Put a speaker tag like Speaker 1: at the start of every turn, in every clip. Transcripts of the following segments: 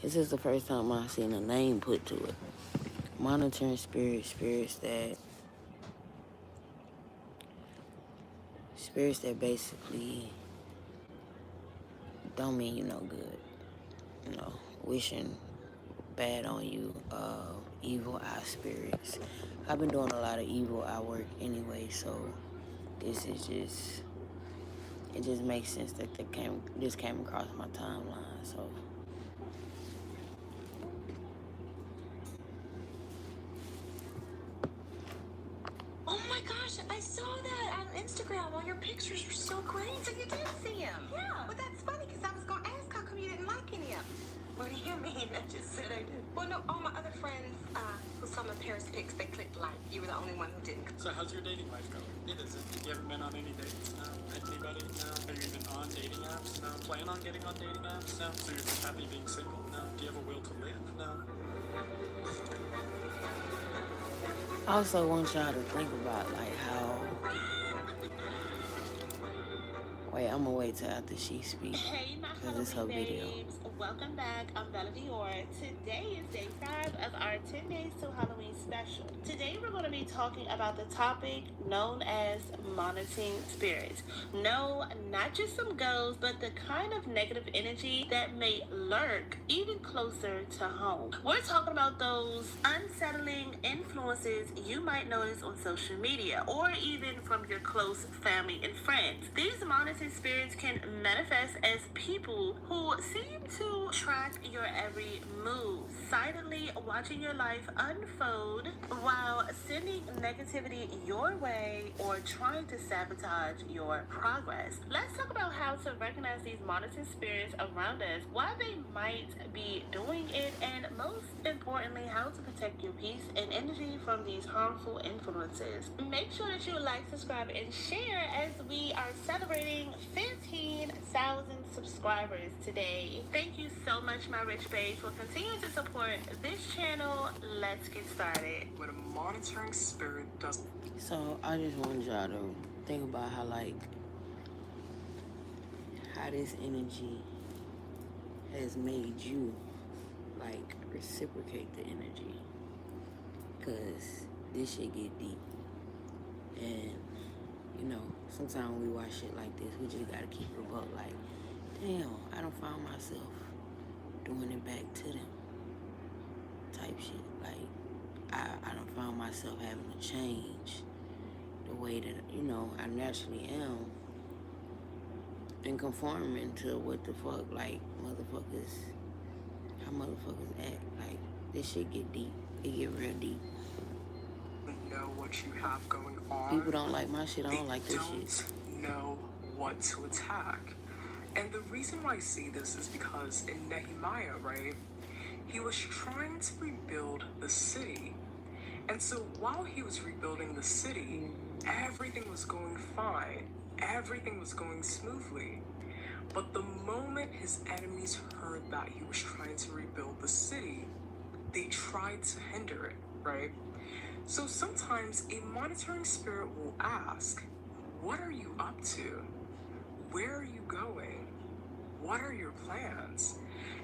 Speaker 1: This is the first time I've seen a name put to it. Monitoring spirits, spirits that basically don't mean you no good. You know, wishing bad on you, evil eye spirits. I've been doing a lot of evil eye work anyway, so this is just, it just makes sense that this came across my timeline, so.
Speaker 2: Oh my gosh, I saw that on Instagram. All your pictures were so great. So you did see him? Yeah. But that's funny because I was going to ask how come you didn't like any of them. What do you mean? I just said I did. Well, no, all my other friends who saw my Paris pics, they clicked like. You were the only one who didn't.
Speaker 3: So how's your dating life going? You haven't been on any dates? No? Anybody? No? Are you even on dating apps? No? Plan on getting on dating apps? No? So you're just happy being single? No? Do you have a will to live? No?
Speaker 1: I also want y'all to think about like how. Wait, I'm gonna wait till after she speaks.
Speaker 4: Hey, my
Speaker 1: because it's her video.
Speaker 4: babes. Welcome back. I'm Bella Dior. Today is day 5 of our 10 Days to Halloween special. Today we're going to be talking about the topic known as monitoring spirits. No, not just some ghosts, but the kind of negative energy that may lurk even closer to home. We're talking about those unsettling influences you might notice on social media or even from your close family and friends. These monitoring spirits can manifest as people who seem to track your every move, silently watching your life unfold while sending negativity your way or trying to sabotage your progress. Let's talk about how to recognize these monitoring spirits around us, why they might be doing it, and most importantly, how to protect your peace and energy from these harmful influences. Make sure that you like, subscribe, and share as we are celebrating 15,000 subscribers today. Thank you so much, my rich babes, for continuing to support this channel. Let's get started.
Speaker 2: What a monitoring spirit does.
Speaker 1: So I just want y'all to think about how this energy has made you reciprocate the energy, because this shit get deep. And sometimes when we watch shit like this, we just gotta keep it up. Like, damn, I done found myself doing it back to them type shit. Like, I done found myself having to change the way that, I naturally am and conforming to what the fuck, how motherfuckers act. Like, this shit get deep. It get real deep.
Speaker 2: Know what you have going on.
Speaker 1: People don't like my shit. I don't like this shit.
Speaker 2: Know what to attack. And the reason why I see this is because in Nehemiah, right, he was trying to rebuild the city. And so while he was rebuilding the city, everything was going fine. Everything was going smoothly. But the moment his enemies heard that he was trying to rebuild the city, they tried to hinder it, right? So sometimes a monitoring spirit will ask, what are you up to? Where are you going? What are your plans?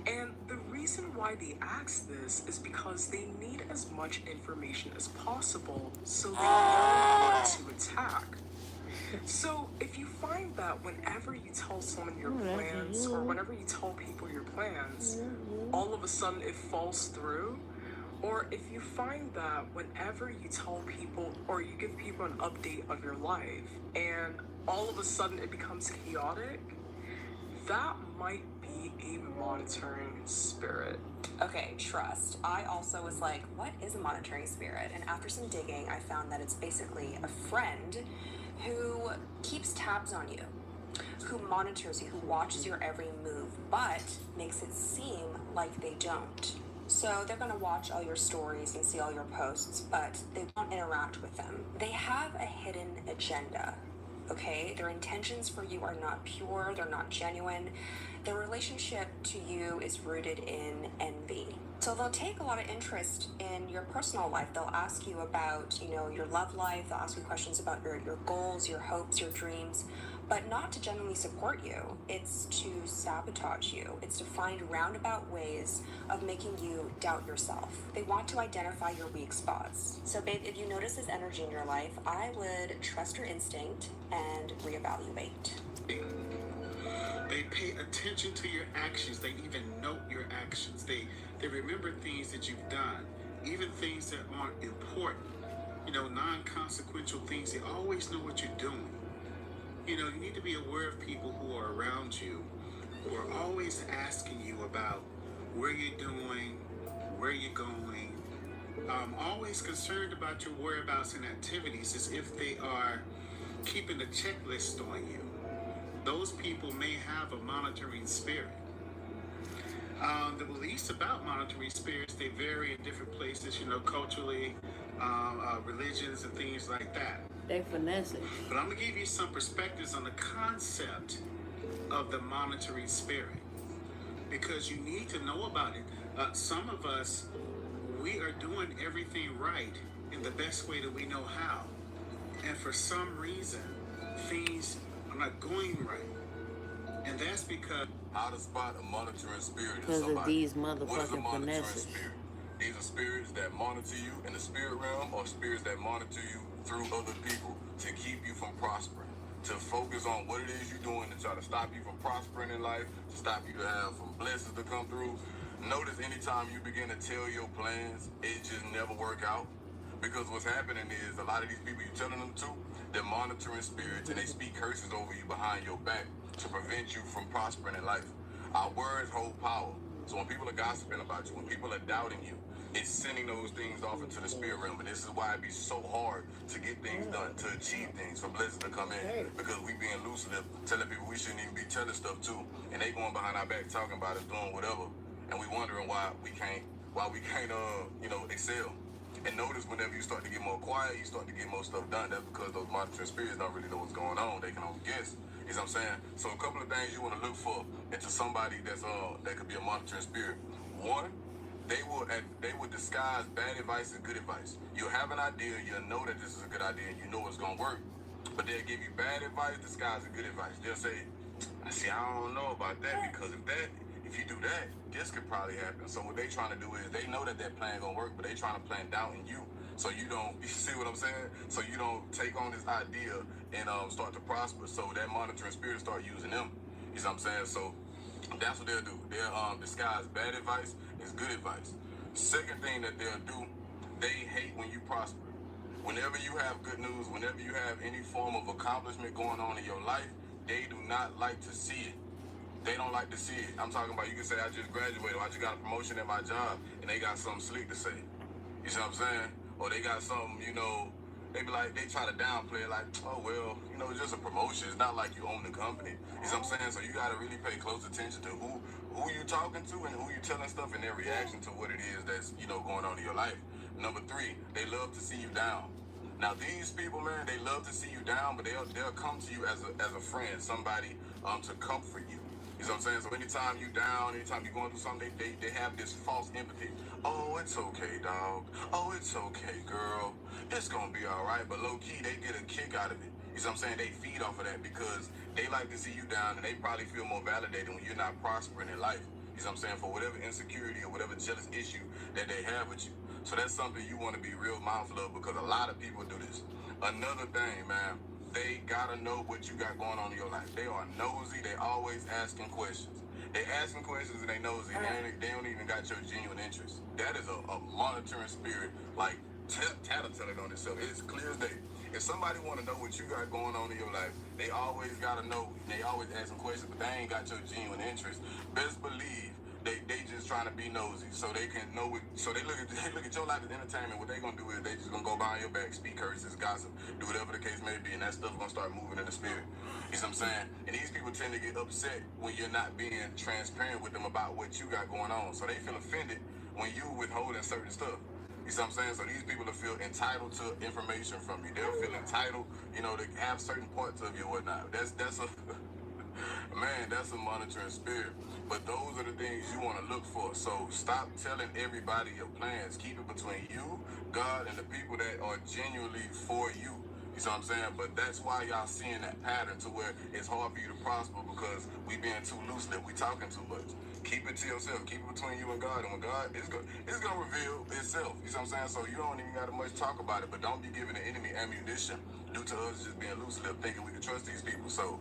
Speaker 2: And the reason why they ask this is because they need as much information as possible so they know what to attack. So if you find that whenever you tell someone your plans or whenever you tell people your plans, all of a sudden it falls through, or if you find that whenever you tell people or you give people an update of your life and all of a sudden it becomes chaotic, that might be a monitoring spirit.
Speaker 5: Okay, trust. I also was like, what is a monitoring spirit? And after some digging, I found that it's basically a friend who keeps tabs on you, who monitors you, who watches your every move, but makes it seem like they don't. So they're going to watch all your stories and see all your posts, but they won't interact with them. They have a hidden agenda, okay? Their intentions for you are not pure, they're not genuine. Their relationship to you is rooted in envy. So they'll take a lot of interest in your personal life. They'll ask you about, your love life. They'll ask you questions about your goals, your hopes, your dreams. but not to genuinely support you. It's to sabotage you. It's to find roundabout ways of making you doubt yourself. They want to identify your weak spots. So, babe, if you notice this energy in your life, I would trust your instinct and reevaluate.
Speaker 6: They pay attention to your actions. They even note your actions. They remember things that you've done, even things that aren't important. Non-consequential things. They always know what you're doing. You need to be aware of people who are around you, who are always asking you about where you're doing, where you're going. Always concerned about your whereabouts and activities as if they are keeping a checklist on you. Those people may have a monitoring spirit. The beliefs about monitoring spirits, they vary in different places, culturally, religions and things like that.
Speaker 1: They finesse it.
Speaker 6: But I'm going to give you some perspectives on the concept of the monitoring spirit, because you need to know about it. Some of us, we are doing everything right in the best way that we know how. And for some reason, things are not going right. And that's because...
Speaker 7: How to spot a monitoring spirit in
Speaker 1: Because of
Speaker 7: somebody.
Speaker 1: these
Speaker 7: What is a
Speaker 1: motherfucking
Speaker 7: monitoring
Speaker 1: finesses.
Speaker 7: spirit? These are spirits that monitor you in the spirit realm, or spirits that monitor you through other people to keep you from prospering, to focus on what it is you're doing to try to stop you from prospering in life, to stop you to have some blessings to come through. Notice anytime you begin to tell your plans, it just never work out. Because what's happening is a lot of these people you're telling them to, they're monitoring spirits and they speak curses over you behind your back to prevent you from prospering in life. Our words hold power. So when people are gossiping about you, when people are doubting you, it's sending those things off into the spirit realm. And this is why it be so hard to get things done, to achieve things, for blessings to come in. Because we being elusive, telling people we shouldn't even be telling stuff too. And they going behind our back talking about us, doing whatever. And we wondering why we can't excel. And notice whenever you start to get more quiet, you start to get more stuff done. That's because those monitoring spirits don't really know what's going on. They can only guess. You know what I'm saying? So a couple of things you want to look for into somebody that could be a monitoring spirit. One, they will disguise bad advice as good advice. You'll have an idea, you'll know that this is a good idea, and you know it's gonna work. But they'll give you bad advice disguised as good advice. They'll say, "See, I don't know about that, because if you do that, this could probably happen." So what they trying to do is, they know that plan gonna work, but they trying to plant doubt in you. So you don't, you see what I'm saying? So you don't take on this idea and start to prosper. So that monitoring spirit start using them. You see what I'm saying? So that's what they'll do. They'll disguise bad advice as good advice. Second thing that they'll do, they hate when you prosper. Whenever you have good news, whenever you have any form of accomplishment going on in your life, they do not like to see it. They don't like to see it. I'm talking about, you can say, I just graduated, or I just got a promotion at my job, and they got something slick to say. You see what I'm saying? Or they got something, they be like, they try to downplay it like, oh, well, it's just a promotion. It's not like you own the company. You see what I'm saying? So you got to really pay close attention to who you talking to and who you telling stuff and their reaction to what it is that's, going on in your life. Number three, they love to see you down. Now, these people, man, they love to see you down, but they'll come to you as a friend, somebody to comfort you. You know what I'm saying? So anytime you down, anytime you're going through something, they have this false empathy. Oh, it's okay, dog. Oh, it's okay, girl. It's going to be all right. But low-key, they get a kick out of it. You know what I'm saying? They feed off of that because they like to see you down, and they probably feel more validated when you're not prospering in life. You know what I'm saying? For whatever insecurity or whatever jealous issue that they have with you. So that's something you want to be real mindful of, because a lot of people do this. Another thing, man, they gotta know what you got going on in your life. They are nosy. They always asking questions. They asking questions and they nosy. They don't even got your genuine interest. That is a monitoring spirit, like tattletale on itself. It's clear as day. If somebody want to know what you got going on in your life, they always gotta know. They always asking questions, but they ain't got your genuine interest. Best believe they just trying to be nosy, so they can know it. So they look at your life as entertainment. What they gonna do is they just gonna go behind your back, speak curses, gossip, do whatever the case may be, and that stuff gonna start moving in the spirit. You see what I'm saying? And these people tend to get upset when you're not being transparent with them about what you got going on. So they feel offended when you withholding certain stuff. You see what I'm saying? So these people will feel entitled to information from you. They'll feel entitled, to have certain parts of you or whatnot. That's a man, that's a monitoring spirit. But those are the things you want to look for. So stop telling everybody your plans. Keep it between you, God, and the people that are genuinely for you. You see what I'm saying? But that's why y'all seeing that pattern to where it's hard for you to prosper because we being too loose-lipped, we talking too much. Keep it to yourself. Keep it between you and God. And when God, it's gonna reveal itself. You see what I'm saying? So you don't even got to much talk about it, but don't be giving the enemy ammunition due to us just being loose-lipped, thinking we can trust these people. So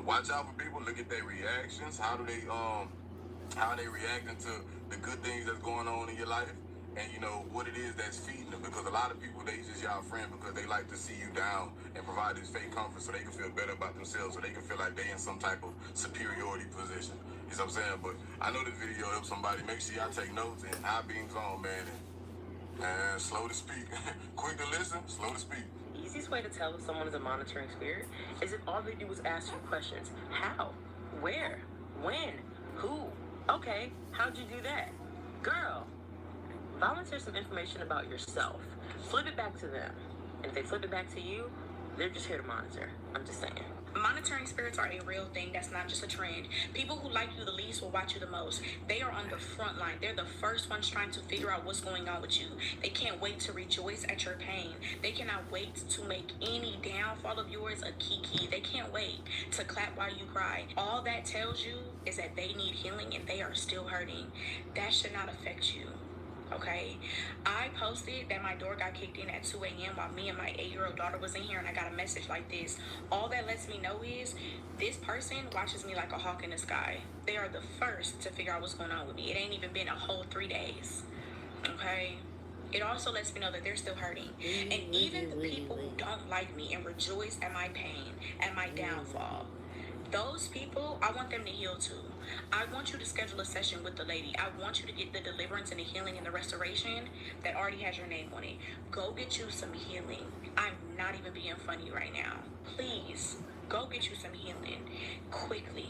Speaker 7: watch out for people. Look at their reactions. How they reacting to the good things that's going on in your life, and you know what it is that's feeding them. Because a lot of people, they just y'all friend because they like to see you down and provide this fake comfort so they can feel better about themselves, so they can feel like they in some type of superiority position. You know what I'm saying? But I know this video helps somebody. Make sure y'all take notes and eye beams on, man. And slow to speak. Quick to listen, slow to speak.
Speaker 8: Easiest way to tell if someone is a monitoring spirit is if all they do is ask you questions. How? Where? When? Who? Okay, how'd you do that? Girl, volunteer some information about yourself. Flip it back to them. And if they flip it back to you, they're just here to monitor. I'm just saying.
Speaker 9: Monitoring spirits are a real thing. That's not just a trend. People who like you the least will watch you the most. They are on the front line. They're the first ones trying to figure out what's going on with you. They can't wait to rejoice at your pain. They cannot wait to make any downfall of yours a kiki. They can't wait to clap while you cry. All that tells you is that they need healing and they are still hurting. That should not affect you. Okay, I posted that my door got kicked in at 2 a.m. while me and my 8-year-old daughter was in here, and I got a message like this. All that lets me know is this person watches me like a hawk in the sky. They are the first to figure out what's going on with me. It ain't even been a whole 3 days. Okay, it also lets me know that they're still hurting. And even the people who don't like me and rejoice at my pain, at my downfall, those people, I want them to heal too. I want you to schedule a session with the lady. I want you to get the deliverance and the healing and the restoration that already has your name on it. Go get you some healing. I'm not even being funny right now. Please, go get you some healing quickly.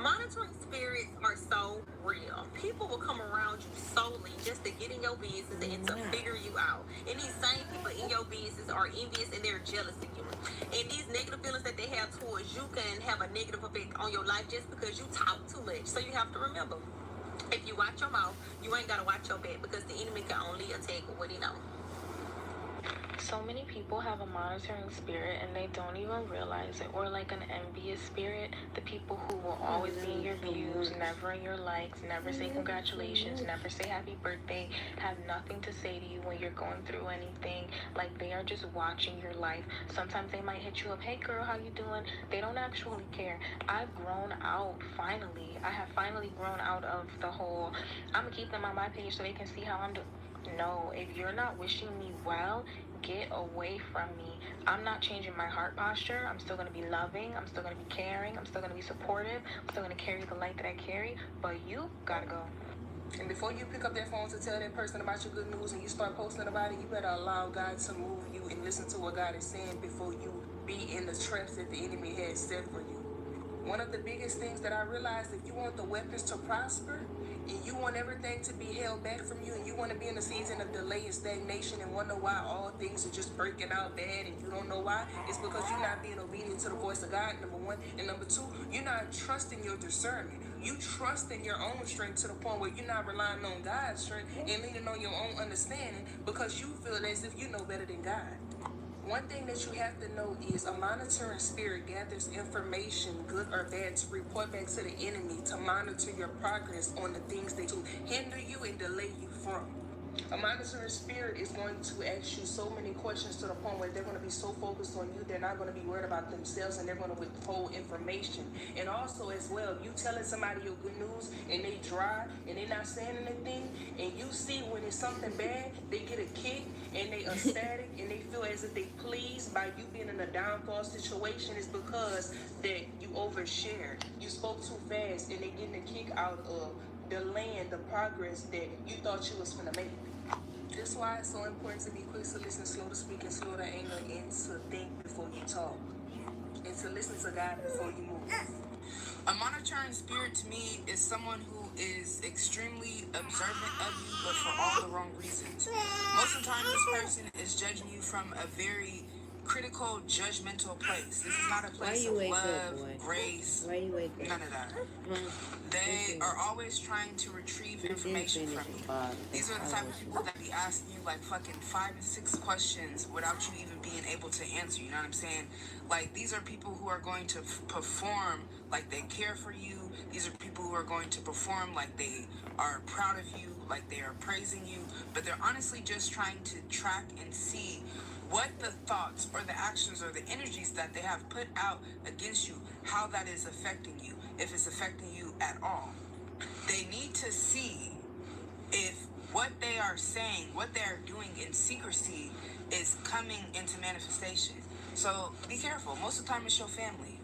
Speaker 10: Monitoring spirits are so real. People will come around you solely just to get in your business and to figure you out. And these same people in your business are envious and they're jealous of you. And these negative feelings that they have towards you can have a negative effect on your life just because you talk too much. So you have to remember, if you watch your mouth, you ain't got to watch your back because the enemy can only attack what he knows.
Speaker 11: So many people have a monitoring spirit and they don't even realize it, or like an envious spirit, the people who will always be in your views, never in your likes, never say congratulations, never say happy birthday, have nothing to say to you when you're going through anything. Like, they are just watching your life. Sometimes they might hit you up, hey girl, how you doing? They don't actually care. I've grown out, finally. I have finally grown out of the whole, I'm gonna keep them on my page so they can see how I'm doing. No, if you're not wishing me well, get away from me. I'm not changing my heart posture. I'm still going to be loving. I'm still going to be caring. I'm still going to be supportive. I'm still going to carry the light that I carry. But you gotta go.
Speaker 2: And before you pick up that phone to tell that person about your good news and you start posting about it, you better allow God to move you and listen to what God is saying before you be in the traps that the enemy has set for you. One of the biggest things that I realized, if you want the weapons to prosper and you want everything to be held back from you and you want to be in a season of delay and stagnation and wonder why all things are just breaking out bad and you don't know why, it's because you're not being obedient to the voice of God, number one. And number two, you're not trusting your discernment. You trust in your own strength to the point where you're not relying on God's strength and leaning on your own understanding because you feel as if you know better than God. One thing that you have to know is a monitoring spirit gathers information, good or bad, to report back to the enemy to monitor your progress on the things that to hinder you and delay you from. A monitoring spirit is going to ask you so many questions to the point where they're going to be so focused on you, they're not going to be worried about themselves and they're going to withhold information. And also as well, you telling somebody your good news and they dry and they're not saying anything, and you see when it's something bad, they get a kick and they ecstatic and they feel as if they pleased by you being in a downfall situation, is because that you overshared. You spoke too fast and they're getting a kick out of delaying the progress that you thought you was finna make. That's why it's so important to be quick to listen, slow to speak, and slow to anger, and to think before you talk, and to listen to God before you move.
Speaker 12: A monitoring spirit to me is someone who is extremely observant of you, but for all the wrong reasons. Most of the time, this person is judging you from a very critical, judgmental place. This is not a place of love, grace, none of that. They are always trying to retrieve information from you. These are the type of people that be asking you like fucking 5 and 6 questions without you even being able to answer. You know what I'm saying? Like, these are people who are going to perform like they care for you. These are people who are going to perform like they are proud of you, like they are praising you, but they're honestly just trying to track and see what the thoughts or the actions or the energies that they have put out against you, how that is affecting you, if it's affecting you at all. They need to see if what they are saying, what they are doing in secrecy is coming into manifestation. So be careful. Most of the time it's your family.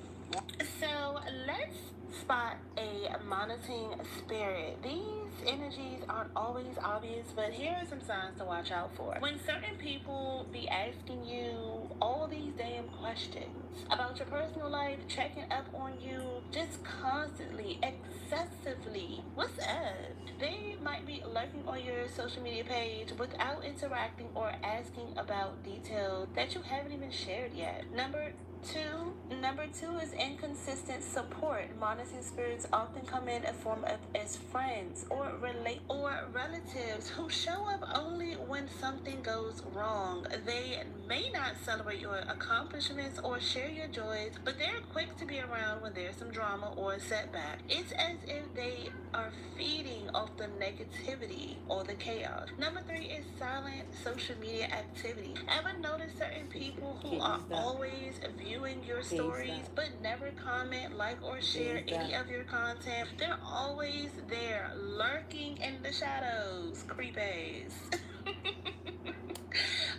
Speaker 4: So let's spot a monitoring spirit. These energies aren't always obvious, but here are some signs to watch out for. When certain people be asking you all these damn questions about your personal life, checking up on you, just constantly, excessively, what's up? They might be lurking on your social media page without interacting or asking about details that you haven't even shared yet. Number two is inconsistent support. Monitoring spirits often come in a form of as friends or relatives who show up only when something goes wrong. They may not celebrate your accomplishments or share your joys, but they're quick to be around when there's some drama or a setback. It's as if they are feeding off the negativity or the chaos. Number 3 is silent social media activity. Ever notice certain people who are always viewing your stories but never comment, like, or share any of your content? They're always there, lurking in the shadows. Creepies.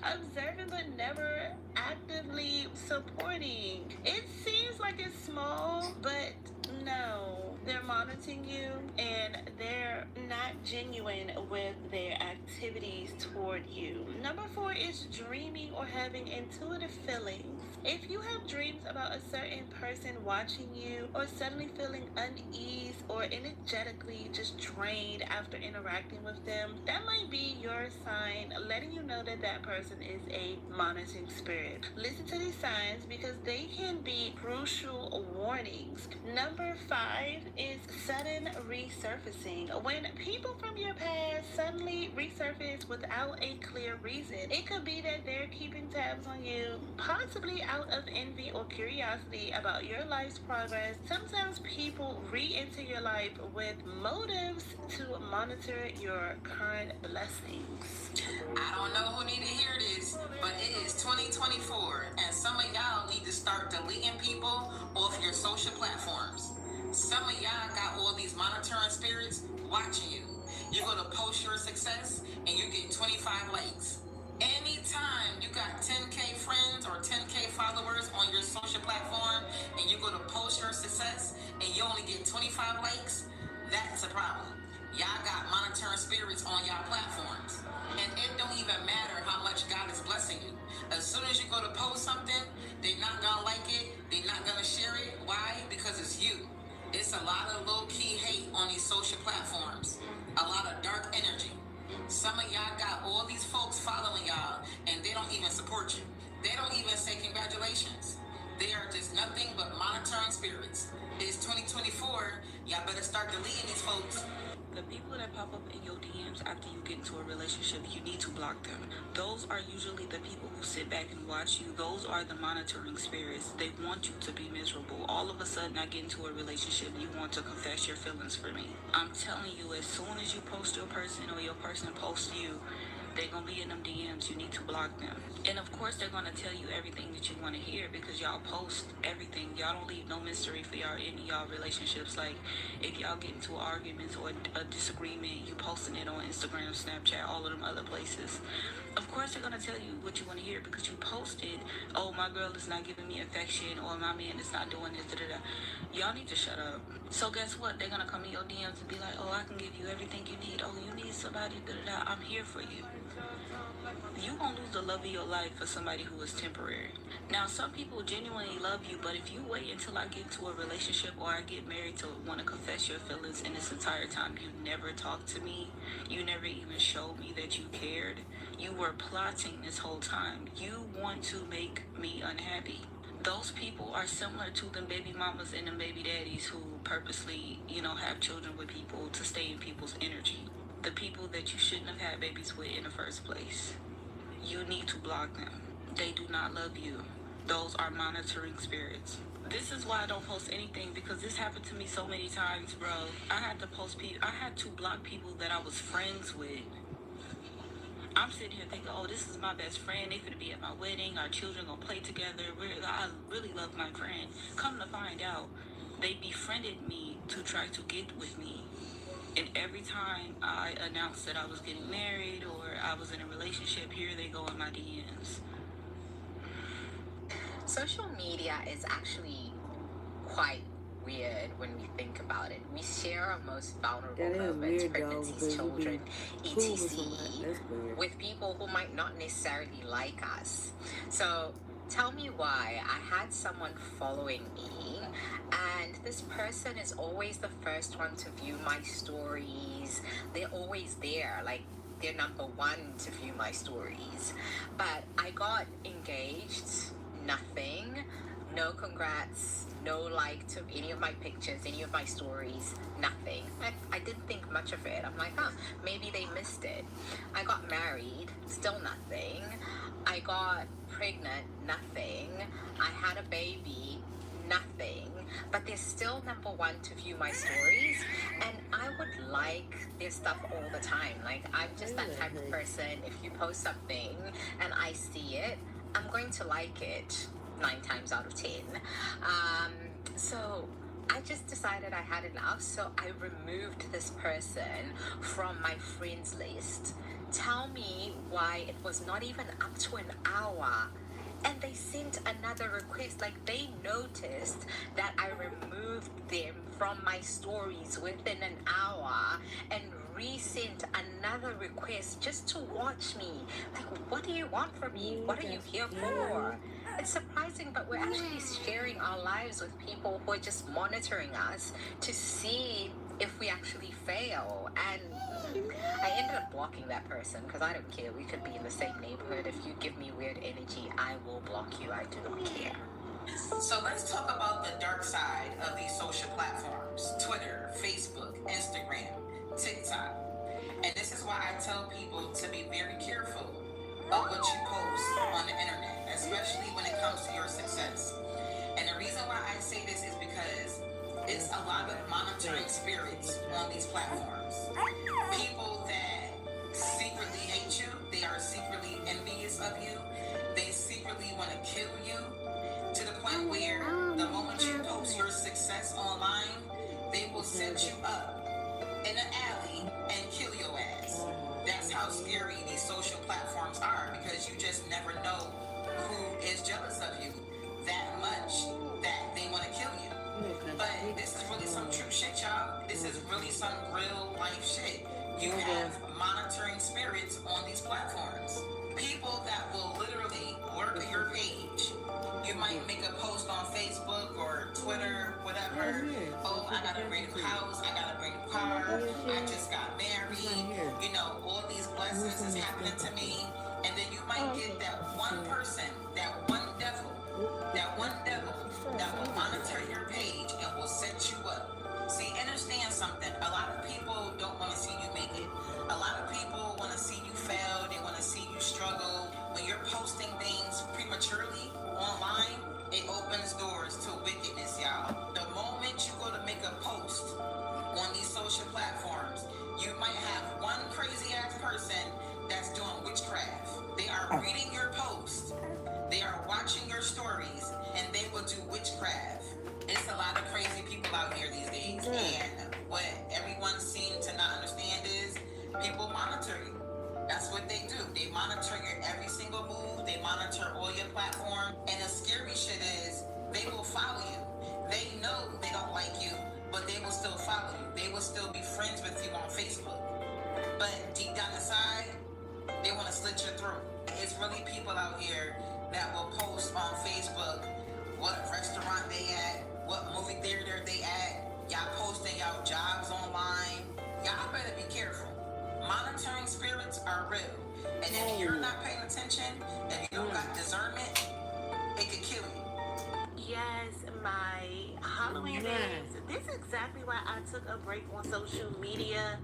Speaker 4: Observing but never actively supporting. It seems like it's small, but no, they're monitoring you and they're not genuine with their activities toward you. Number 4 is dreaming or having intuitive feelings. If you have dreams about a certain person watching you, or suddenly feeling unease or energetically just drained after interacting with them, that might be your sign letting you know that that person is a monitoring spirit. Listen to these signs because they can be crucial warnings. Number 5 is sudden resurfacing. When people from your past suddenly resurface without a clear reason, it could be that they're keeping tabs on you, possibly out of envy or curiosity about your life's progress. Sometimes people re-enter your life with motives to monitor your current blessings.
Speaker 13: I don't know who need to hear this, but it is 2024, and some of y'all need to start deleting people off your social platforms. Some of y'all got all these monitoring spirits watching you. You're gonna post your success, and you get 25 likes. Anytime you got 10K friends or 10K followers on your social platform, and you're gonna post your success, and you only get 25 likes, that's a problem. Y'all got monitoring spirits on y'all platforms. And it don't even matter how much God is blessing you. As soon as you go to post something, they're not gonna like it, they're not gonna share it. Why? Because it's you. It's a lot of low-key hate on these social platforms. A lot of dark energy. Some of y'all got all these folks following y'all, and they don't even support you. They don't even say congratulations. They are just nothing but monitoring spirits. It's 2024, y'all better start deleting these folks.
Speaker 14: The people that pop up in your DMs after you get into a relationship, you need to block them. Those are usually the people who sit back and watch you. Those are the monitoring spirits. They want you to be miserable. All of a sudden, I get into a relationship, you want to confess your feelings for me. I'm telling you, as soon as you post your person or your person posts you, they're going to be in them DMs. You need to block them. And of course, they're going to tell you everything that you want to hear because y'all post everything. Y'all don't leave no mystery for y'all in y'all relationships. Like, if y'all get into arguments or a disagreement, you posting it on Instagram, Snapchat, all of them other places. Of course, they're going to tell you what you want to hear because you posted, oh, my girl is not giving me affection, or my man is not doing this, da-da-da. Y'all need to shut up. So guess what? They're going to come in your DMs and be like, oh, I can give you everything you need. Oh, you need somebody, da-da-da. I'm here for you. You gonna lose the love of your life for somebody who is temporary. Now, some people genuinely love you, but if you wait until I get to a relationship or I get married to want to confess your feelings, and this entire time you never talked to me, you never even showed me that you cared, You were plotting this whole time. You want to make me unhappy. Those people are similar to them baby mamas and them baby daddies who purposely, have children with people to stay in people's energy. The people that you shouldn't have had babies with in the first place. You need to block them. They do not love you. Those are monitoring spirits. This is why I don't post anything, because this happened to me so many times, bro. I had to block people that I was friends with. I'm sitting here thinking, oh, this is my best friend. They finna be at my wedding. Our children gonna play together. I really love my friend. Come to find out, they befriended me to try to get with me. And every time I announced that I was getting married or I was in a relationship, here they go in my DMs.
Speaker 15: Social media is actually quite weird when we think about it. We share our most vulnerable moments, pregnancies, children, etc. with people who might not necessarily like us. So tell me why. I had someone following me, and this person is always the first one to view my stories. They're always there, like they're number one to view my stories. But I got engaged, nothing, no congrats, no like to any of my pictures, any of my stories, nothing. I didn't think much of it. I'm like, maybe they missed it. I got married, still nothing. I got pregnant, nothing. I had a baby, nothing. But they're still number one to view my stories, and I would like their stuff all the time. Like, I'm just that type of person. If you post something and I see it, I'm going to like it 9 times out of 10. So I just decided I had enough, so I removed this person from my friends list. Tell me why it was not even up to an hour, and they sent another request. Like, they noticed that I removed them from my stories within an hour and resent another request just to watch me. Like, what do you want from me? What are you here for? It's surprising, but we're actually sharing our lives with people who are just monitoring us to see if we actually fail. And I ended up blocking that person because I don't care. We could be in the same neighborhood. If you give me weird energy, I will block you. I do not care.
Speaker 13: So let's talk about the dark side of these social platforms: Twitter, Facebook, Instagram, TikTok. And this is why I tell people to be very careful of what you post on the internet, especially when it comes to your success. And the reason why I say this is because it's a lot of monitoring spirits on these platforms. People that secretly hate you, they are secretly envious of you, they secretly want to kill you, to the point where the moment you post your success online, they will set you up in an alley and kill your ass. That's how scary these social platforms are, because you just never know who is jealous of you that much that they want to kill you. But this is really some true shit, y'all. This is really some real life shit. You have monitoring spirits on these platforms. People that will literally lurk your page. You might make a post on Facebook or Twitter, whatever. Oh, I got a great house, I got a great car, I just got married, all these blessings is happening to me. And then you might get that one person, that one devil that will monitor your page and will set you up. See, understand something. A lot of people don't want to see you make it. A lot of people want to see you fail. They want to see you struggle. When you're posting things prematurely online, it opens doors to wickedness, y'all. The moment you go to make a post on these social platforms, you might have one crazy ass person that's doing witchcraft. They are reading your post, they are watching your stories, and they will do witchcraft. It's a lot of crazy people out here these days, and what everyone seems to not understand is people monitor you. That's what they do. They monitor your every single move. They monitor all your platforms. And the scary shit is they will follow you. They know they don't like you, but they will still follow you. They will still be friends with you on Facebook. But deep down inside, they want to slit your throat. It's really people out here that will post on Facebook what restaurant they at, what movie theater they at. Y'all posting y'all jobs online. Y'all better be careful. Monitoring spirits are real, and And if you're not paying attention and you don't got discernment, it could kill you.
Speaker 4: Yes, my Halloween days. This is exactly why I took a break on social media,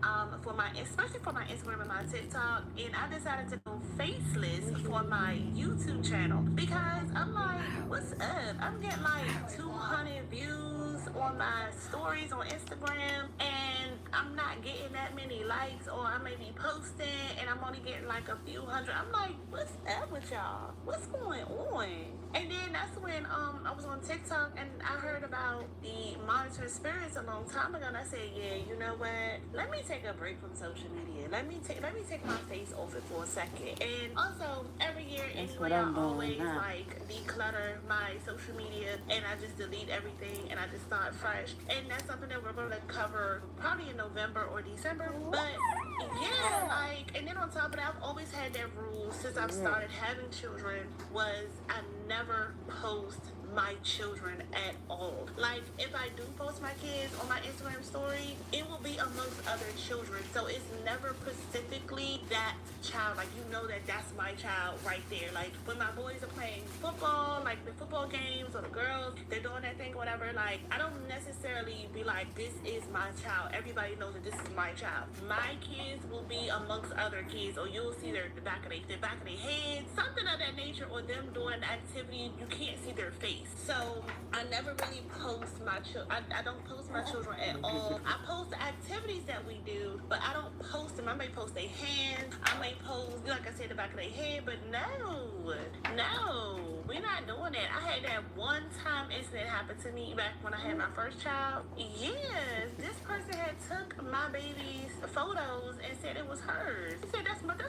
Speaker 4: especially for my Instagram and my TikTok, and I decided to go faceless for my YouTube channel because I'm like, what's up? I'm getting like 200 views on my stories on Instagram, and I'm not getting that many likes, or I may be posting and I'm only getting like a few hundred. I'm like, what's up with y'all? What's going on? And then that's when I was on TikTok and I heard about the monitoring spirits a long time ago, and I said, yeah, you know what? Let me take a break from social media. Let me take my face off it for a second. And also every year anyway, I always like declutter my social media, and I just delete everything and I just start fresh. And that's something that we're gonna cover probably in November or December. But yeah, like, and then on top of that, I've always had that rule since I've started having children, was I never post my children at all. Like, if I do post my kids on my Instagram story, it will be amongst other children. So it's never specifically that child. Like, you know that that's my child right there. Like, when my boys are playing football, like the football games, or the girls, they're doing that thing, whatever, like, I don't necessarily be like, this is my child. Everybody knows that this is my child. My kids will be amongst other kids, or you'll see the back of their head, something of that nature, or them doing activity, you can't see their face. So I never really post my children. I don't post my children at all. I post the activities that we do, but I don't post them. I may post their hands. I may post, like I said, the back of their head, but no, we're not doing that. I had that one time incident happen to me back when I had my first child. Yes, this person had took my baby's photos and said it was hers.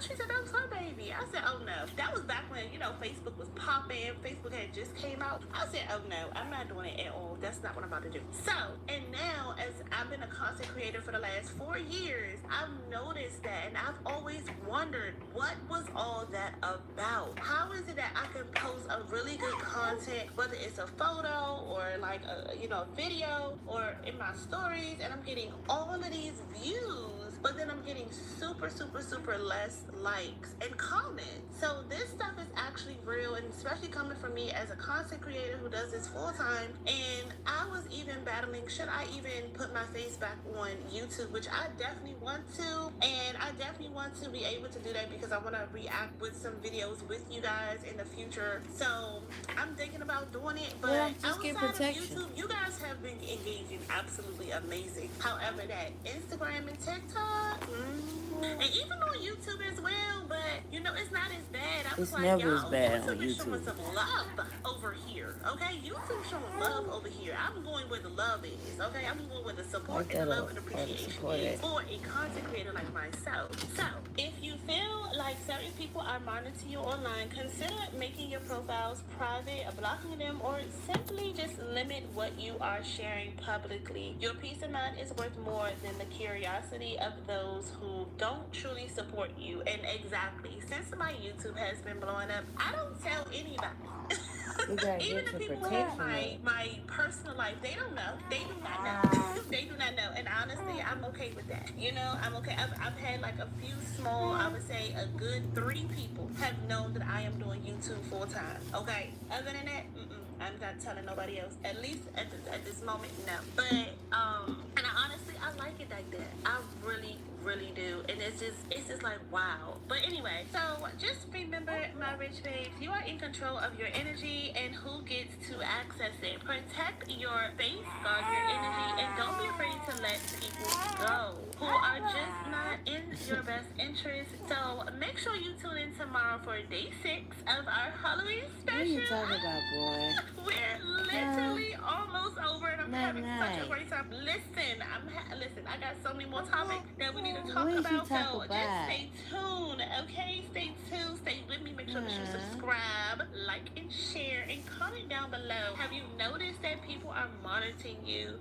Speaker 4: She said that was her baby. I said, oh no. That was back when, Facebook was popping. Facebook had just came out. I said, oh no, I'm not doing it at all. That's not what I'm about to do. So, and now, as I've been a content creator for the last 4 years, I've noticed that, and I've always wondered, what was all that about? How is it that I can post a really good content, whether it's a photo or like a video or in my stories, and I'm getting all of these views, but then I'm getting super less likes and comments. So this stuff is actually real, and especially coming from me as a content creator who does this full time. And I was even battling, should I even put my face back on YouTube, which I definitely want to, and I definitely want to be able to do that because I want to react with some videos with you guys in the future. So I'm thinking about doing it, but outside of YouTube, you guys have been engaging absolutely amazing. However, that Instagram and TikTok, and even on YouTube as well, but it's not as bad. I was like,
Speaker 1: never
Speaker 4: y'all,
Speaker 1: as bad on
Speaker 4: YouTube is showing
Speaker 1: YouTube.
Speaker 4: some love over here, okay? YouTube showing love over here. I'm going where the love is, okay? I'm going where the support and the love and appreciation is for a content creator like myself. So, if you feel like certain people are monitoring you online, consider making your profiles private, blocking them, or simply just limit what you are sharing publicly. Your peace of mind is worth more than the curiosity of those who don't truly support you. And exactly, since my YouTube has been blowing up, I don't tell anybody. Even the people who have my personal life, they don't know. They do not know. They do not know. And honestly, I'm okay with that. I'm okay. I've had like a few small, I would say a good 3 people have known that I am doing YouTube full time. Okay. Other than that, I'm not telling nobody else. At least at this moment, no. But and honestly, I like it like that. I really do. And it's just like, wow. But anyway, so just remember, my rich babes, you are in control of your energy and who gets to access it. Protect your space, guard your energy, and don't be afraid to let people go who are just not in your best interest. So make sure you tune in tomorrow for day 6 of our Halloween special.
Speaker 1: What are you talking about, boy?
Speaker 4: We're literally almost over, and I'm having such a great time. Listen, I got so many more topics that we need to talk about. So just stay tuned, okay? Stay tuned, stay with me. Make sure that you subscribe, like, and share, and comment down below. Have you noticed that people are monitoring you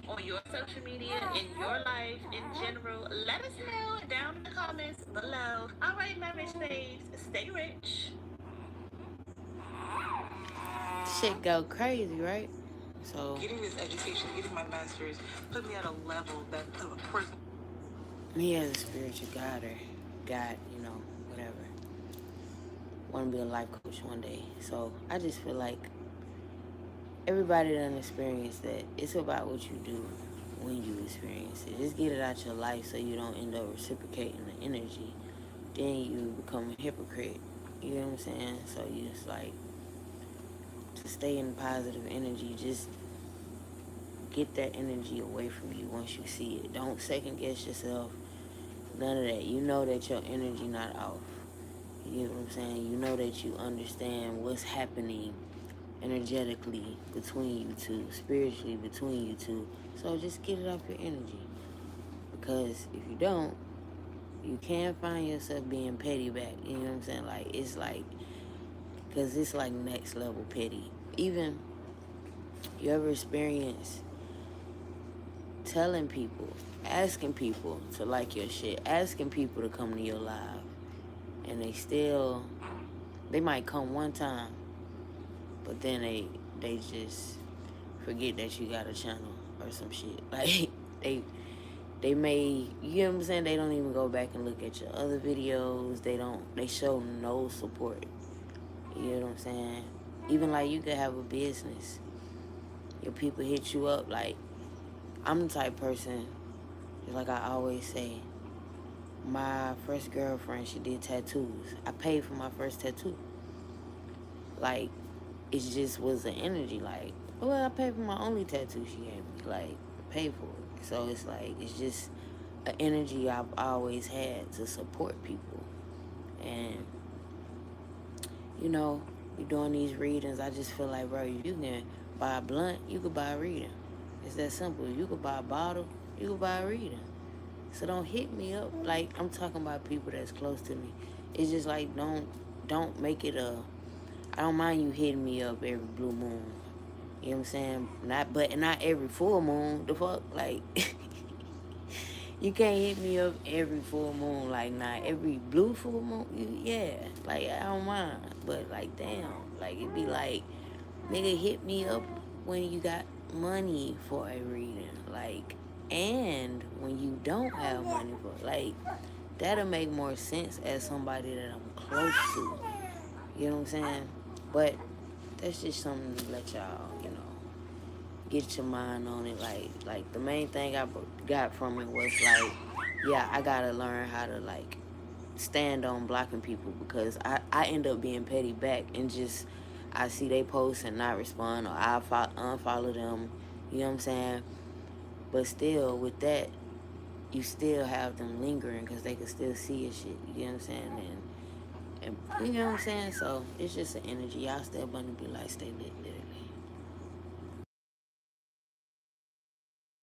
Speaker 4: on your social media, in your life, in general? Let us know down in the comments below. All right, my rich babes, stay rich.
Speaker 1: Shit go crazy, right? So
Speaker 14: getting this education, getting my master's, put me at a level that of a person.
Speaker 1: he has a spiritual guide, whatever. Want to be a life coach one day. So I just feel like everybody done experienced that. It's about what you do when you experience it. Just get it out your life so you don't end up reciprocating the energy. Then you become a hypocrite. You know what I'm saying? So you just like to stay in positive energy. Just get that energy away from you once you see it. Don't second guess yourself. None of that. You know that your energy not off. You know what I'm saying? You know that you understand what's happening energetically between you two, spiritually between you two. So just get it off your energy. Because if you don't, you can find yourself being petty back. You know what I'm saying? Like, it's like, because it's like next level petty. Even, you ever experience telling people, asking people to like your shit, asking people to come to your live, and they might come one time, but then they just forget that you got a channel or some shit. Like, they may, you know what I'm saying, they don't even go back and look at your other videos. They show no support. You know what I'm saying? Even like you could have a business. Your people hit you up. Like, I'm the type person, like I always say, my first girlfriend, she did tattoos. I paid for my first tattoo. Like, it just was an energy. Like, well, I paid for my only tattoo she gave me. Like, paid for it. So it's like, it's just an energy I've always had to support people. And, you know, we doing these readings, I just feel like, bro, if you can buy a blunt, you could buy a reading. It's that simple. You could buy a bottle, you could buy a reading. So don't hit me up. Like, I'm talking about people that's close to me. It's just like, don't make it I don't mind you hitting me up every blue moon. You know what I'm saying? Not every full moon. The fuck? Like, you can't hit me up every full moon. Like, not every blue full moon. Yeah. Like, I don't mind. But, like, damn. Like, it'd be like, nigga, hit me up when you got money for a reading. Like, and when you don't have money for, like, that'll make more sense as somebody that I'm close to. You know what I'm saying? But that's just something to let y'all, you know, get your mind on it. Like the main thing I got from it was like, yeah, I gotta learn how to like stand on blocking people, because I end up being petty back and just I see they post and not respond, or I unfollow them. You know what I'm saying? But still, with that, you still have them lingering because they can still see your shit. You know what I'm saying? And you know what I'm saying? So it's just an energy. Y'all still gonna be like, stay lit.